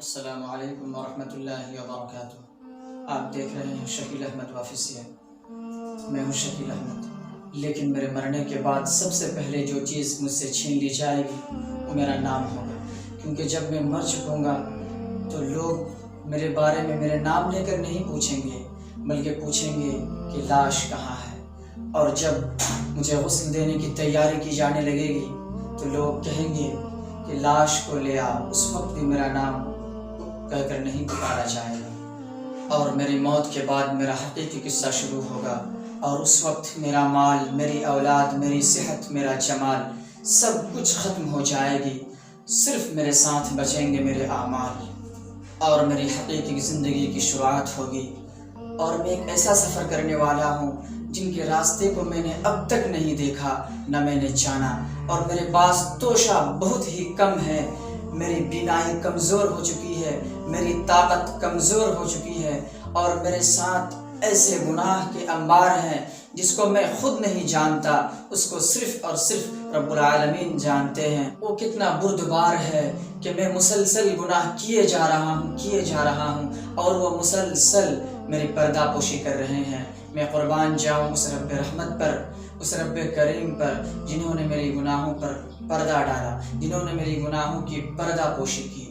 السلام علیکم ورحمۃ اللہ وبرکاتہ۔ آپ دیکھ رہے ہیں شکیل احمد آفیسیل۔ میں ہوں شکیل احمد، لیکن میرے مرنے کے بعد سب سے پہلے جو چیز مجھ سے چھین لی جائے گی وہ میرا نام ہوگا، کیونکہ جب میں مر چکوں گا تو لوگ میرے بارے میں میرے نام لے کر نہیں پوچھیں گے، بلکہ پوچھیں گے کہ لاش کہاں ہے۔ اور جب مجھے غسل دینے کی تیاری کی جانے لگے گی تو لوگ کہیں گے کہ لاش کو لے آ، اس وقت بھی میرا نام کہہ کر نہیں پکارا جائے گا۔ اور میری موت کے بعد میرا حقیقی قصہ شروع ہوگا، اور اس وقت میرا مال، میری اولاد، میری صحت، میرا جمال سب کچھ ختم ہو جائے گی، صرف میرے ساتھ بچیں گے میرے اعمال، اور میری حقیقی زندگی کی شروعات ہوگی۔ اور میں ایک ایسا سفر کرنے والا ہوں جن کے راستے کو میں نے اب تک نہیں دیکھا، نہ میں نے جانا، اور میرے پاس توشہ بہت ہی کم ہے، میری بینائی کمزور ہو چکی ہے، میری طاقت کمزور ہو چکی ہے، اور میرے ساتھ ایسے گناہ کے انبار ہیں جس کو میں خود نہیں جانتا، اس کو صرف اور صرف رب العالمین جانتے ہیں۔ وہ کتنا بردبار ہے کہ میں مسلسل گناہ کیے جا رہا ہوں اور وہ مسلسل میری پردہ پوشی کر رہے ہیں۔ میں قربان جاؤں اس رب رحمت پر، اس رب کریم پر، جنہوں نے میری گناہوں پر پردہ ڈالا، جنہوں نے میری گناہوں کی پردہ پوشی کی۔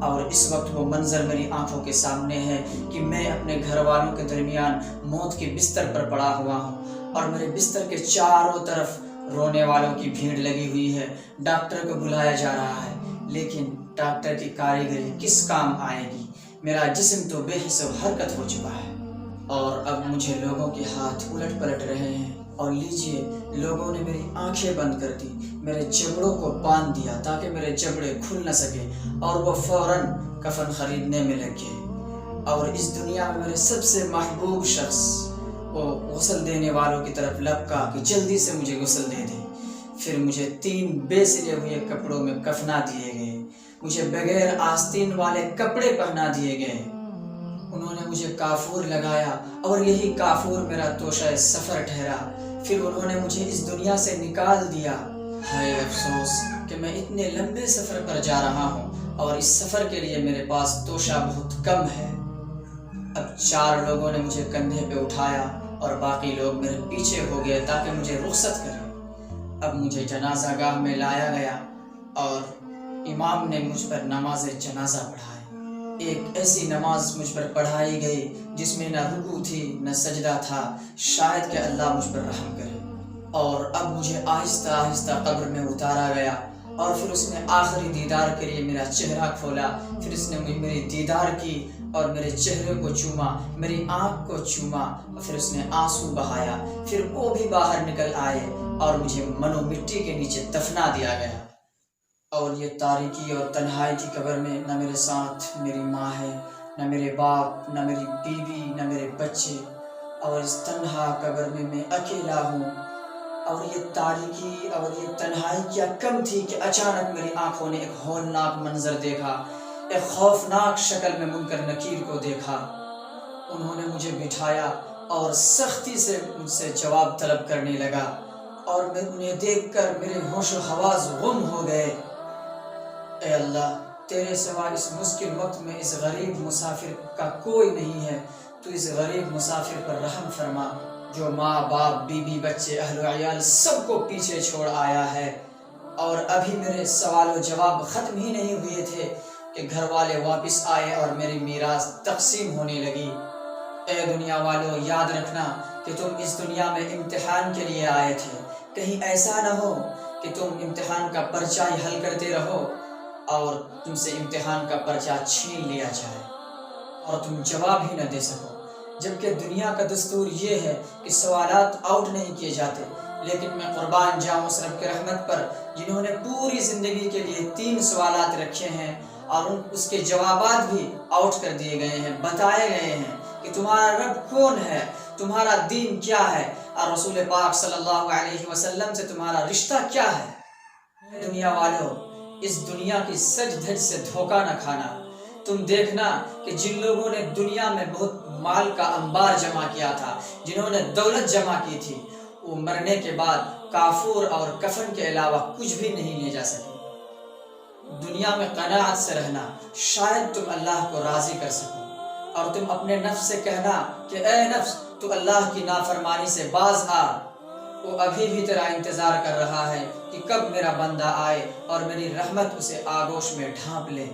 اور اس وقت وہ منظر میری آنکھوں کے سامنے ہے کہ میں اپنے گھر والوں کے درمیان موت کے بستر پر پڑا ہوا ہوں، اور میرے بستر کے چاروں طرف رونے والوں کی بھیڑ لگی ہوئی ہے۔ ڈاکٹر کو بلایا جا رہا ہے، لیکن ڈاکٹر کی کاریگری کس کام آئے گی؟ میرا جسم تو بے حس و حرکت ہو چکا ہے، اور اب مجھے لوگوں کے ہاتھ الٹ پلٹ رہے ہیں۔ اور لیجئے، لوگوں نے میری آنکھیں بند کر دی، میرے جبڑوں کو باندھ دیا تاکہ میرے جبڑے کھل نہ سکے، اور وہ فوراً کفن خریدنے میں لگ گئے۔ اور اس دنیا میں میرے سب سے محبوب شخص وہ غسل دینے والوں کی طرف لپکا کہ جلدی سے مجھے غسل دے دے۔ پھر مجھے 3 بے سلے ہوئے کپڑوں میں کفنا دیے گئے، مجھے بغیر آستین والے کپڑے پہنا دیے گئے۔ انہوں نے مجھے کافور لگایا، اور یہی کافور میرا توشہ سفر ٹھہرا۔ پھر انہوں نے مجھے اس دنیا سے نکال دیا۔ ہائے افسوس کہ میں اتنے لمبے سفر پر جا رہا ہوں، اور اس سفر کے لیے میرے پاس توشہ بہت کم ہے۔ اب 4 لوگوں نے مجھے کندھے پہ اٹھایا، اور باقی لوگ میرے پیچھے ہو گئے تاکہ مجھے رخصت کریں۔ اب مجھے جنازہ گاہ میں لایا گیا، اور امام نے مجھ پر نماز جنازہ پڑھائی۔ ایک ایسی نماز مجھ پر پڑھائی گئی جس میں نہ رکوع تھی نہ سجدہ تھا، شاید کہ اللہ مجھ پر رحم کرے۔ اور اب مجھے آہستہ آہستہ قبر میں اتارا گیا، اور پھر اس نے آخری دیدار کے لیے میرا چہرہ کھولا۔ پھر اس نے میری دیدار کی اور میرے چہرے کو چوما، میری آنکھ کو چوما، اور پھر اس نے آنسو بہایا۔ پھر وہ بھی باہر نکل آئے، اور مجھے منو مٹی کے نیچے دفنا دیا گیا۔ اور یہ تاریکی اور تنہائی کی قبر میں نہ میرے ساتھ میری ماں ہے، نہ میرے باپ، نہ میری بیوی، نہ میرے بچے، اور اس تنہا قبر میں اکیلا ہوں۔ اور یہ تاریکی اور یہ تنہائی کیا کم تھی کہ اچانک میری آنکھوں نے ایک ہولناک منظر دیکھا، ایک خوفناک شکل میں منکر نکیر کو دیکھا۔ انہوں نے مجھے بٹھایا اور سختی سے مجھ سے جواب طلب کرنے لگا، اور میں انہیں دیکھ کر میرے ہوش و حواس گم ہو گئے۔ اے اللہ، تیرے سوا اس مشکل وقت میں اس غریب مسافر کا کوئی نہیں ہے، تو اس غریب مسافر پر رحم فرما جو ماں باپ، بیوی، بچے، اہل و عیال سب کو پیچھے چھوڑ آیا ہے۔ اور ابھی میرے سوال و جواب ختم ہی نہیں ہوئے تھے کہ گھر والے واپس آئے اور میری میراث تقسیم ہونے لگی۔ اے دنیا والو، یاد رکھنا کہ تم اس دنیا میں امتحان کے لیے آئے تھے، کہیں ایسا نہ ہو کہ تم امتحان کا پرچہ ہی حل کرتے رہو اور تم سے امتحان کا پرچہ چھین لیا جائے اور تم جواب ہی نہ دے سکو۔ جبکہ دنیا کا دستور یہ ہے کہ سوالات آؤٹ نہیں کیے جاتے، لیکن میں قربان جاؤں اس رب کے رحمت پر جنہوں نے پوری زندگی کے لیے 3 سوالات رکھے ہیں، اور اس کے جوابات بھی آؤٹ کر دیے گئے ہیں، بتائے گئے ہیں کہ تمہارا رب کون ہے، تمہارا دین کیا ہے، اور رسول پاک صلی اللہ علیہ وسلم سے تمہارا رشتہ کیا ہے۔ دنیا والو، اس دنیا کی سج دھج سے دھوکہ نہ کھانا۔ تم دیکھنا کہ جن لوگوں نے دنیا میں بہت مال کا انبار جمع کیا تھا، جنہوں نے دولت جمع کی تھی، وہ مرنے کے بعد کافور اور کفن کے علاوہ کچھ بھی نہیں لے جا سکے۔ دنیا میں قناعت سے رہنا، شاید تم اللہ کو راضی کر سکو، اور تم اپنے نفس سے کہنا کہ اے نفس تو اللہ کی نافرمانی سے باز آ، وہ ابھی بھی تیرا انتظار کر رہا ہے کہ کب میرا بندہ آئے اور میری رحمت اسے آغوش میں ڈھانپ لے۔